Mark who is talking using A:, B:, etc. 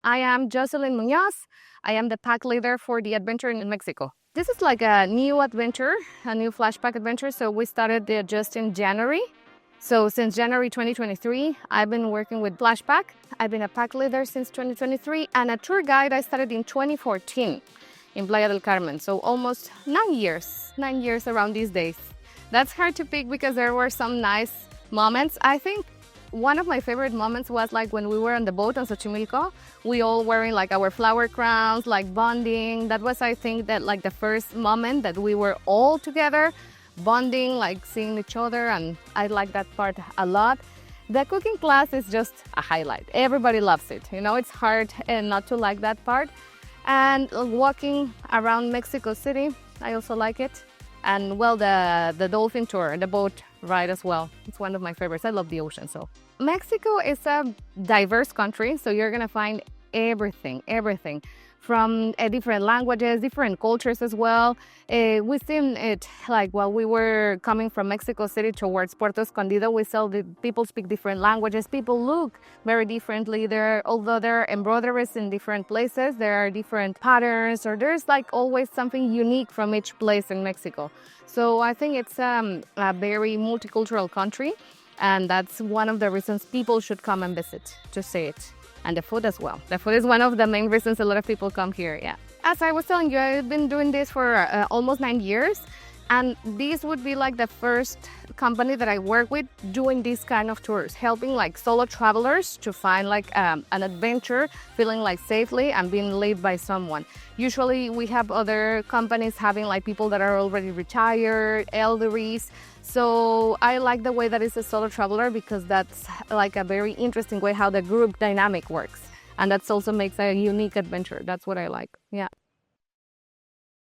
A: I am Jocelyn Munoz. I am the pack leader for the adventure in Mexico. This is like a new adventure, a new flashback adventure. So we started just in January. So since January 2023, I've been working with Flashback. I've been a pack leader since 2023 and a tour guide I started in 2014 in Playa del Carmen. So almost 9 years around these days. That's hard to pick because there were some nice moments. I think one of my favorite moments was like when we were on the boat on Xochimilco, we all wearing like our flower crowns, like bonding. That was, I think, that like the first moment that we were all together bonding, like seeing each other, and I like that part a lot. The cooking class is just a highlight. Everybody loves it. You know, it's hard not to like that part. And walking around Mexico City, I also like it. And well, the dolphin tour, the boat ride as well. It's one of my favorites. I love the ocean. So Mexico is a diverse country. So you're going to find everything from different languages, different cultures as well. We've seen it like while we were coming from Mexico City towards Puerto Escondido, we saw that people speak different languages. People look very differently there. Although there are embroideries in different places, there are different patterns, or there's like always something unique from each place in Mexico. So I think it's a very multicultural country. And that's one of the reasons people should come and visit, to see it. And the food as well. The food is one of the main reasons a lot of people come here, yeah. As I was telling you, I've been doing this for almost 9 years. And this would be like the first company that I work with doing these kind of tours, helping like solo travelers to find like an adventure, feeling like safely and being led by someone. Usually we have other companies having like people that are already retired, elderlies. So I like the way that it's a solo traveler because that's like a very interesting way how the group dynamic works. And that also makes a unique adventure. That's what I like, yeah.